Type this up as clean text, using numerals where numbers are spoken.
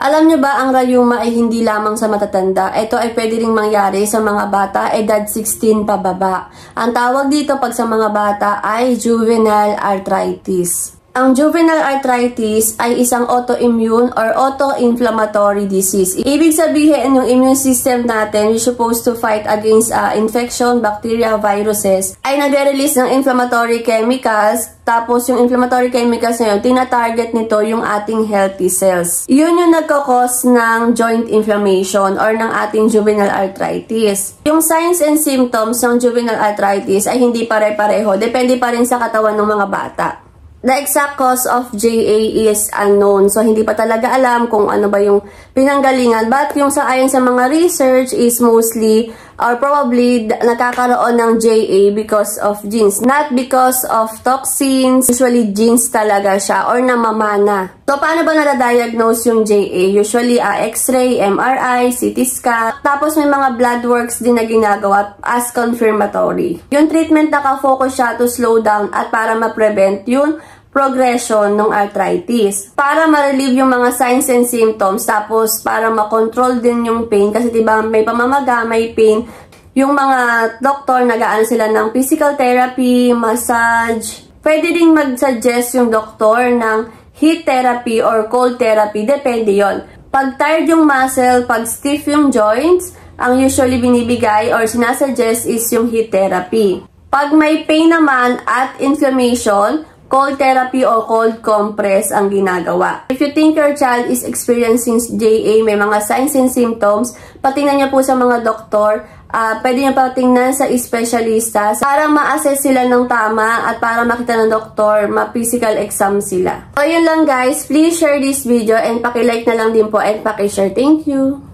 Alam nyo ba, ang rayuma ay hindi lamang sa matatanda. Ito ay pwede ring mangyari sa mga bata edad 16 pababa. Ang tawag dito pag sa mga bata ay juvenile arthritis. Ang juvenile arthritis ay isang autoimmune or auto-inflammatory disease. Ibig sabihin, yung immune system natin is supposed to fight against infection, bacteria, viruses, ay nagre-release ng inflammatory chemicals. Tapos, yung inflammatory chemicals na yun, tina-target nito yung ating healthy cells. Yun yung nagkakos ng joint inflammation or ng ating juvenile arthritis. Yung signs and symptoms ng juvenile arthritis ay hindi pare-pareho. Depende pa rin sa katawan ng mga bata. The exact cause of JA is unknown. So, hindi pa talaga alam kung ano ba yung pinanggalingan. But yung ayon sa mga research is mostly or probably nakakaroon ng JA because of genes. Not because of toxins. Usually, genes talaga siya or namamana. So, paano ba nada-diagnose yung JA? Usually, X-ray, MRI, CT scan. Tapos, may mga blood works din na ginagawa as confirmatory. Yung treatment nakafocus siya to slow down at para ma-prevent yung progression ng arthritis. Para ma-relieve yung mga signs and symptoms, tapos para ma-control din yung pain, kasi diba may pamamaga, may pain, yung mga doktor nag-aano sila ng physical therapy, massage. Pwede din mag-suggest yung doktor ng heat therapy or cold therapy, depende yon. Pag tired yung muscle, pag stiff yung joints, ang usually binibigay or sinasuggest is yung heat therapy. Pag may pain naman at inflammation, cold therapy o cold compress ang ginagawa. If you think your child is experiencing JA, may mga signs and symptoms, patingnan niyo po sa mga doktor. Pwede niyo patingnan sa espesyalista para ma-assess sila ng tama at para makita ng doktor, ma-physical exam sila. So, yun lang guys. Please share this video and paki-like na lang din po and paki-share. Thank you!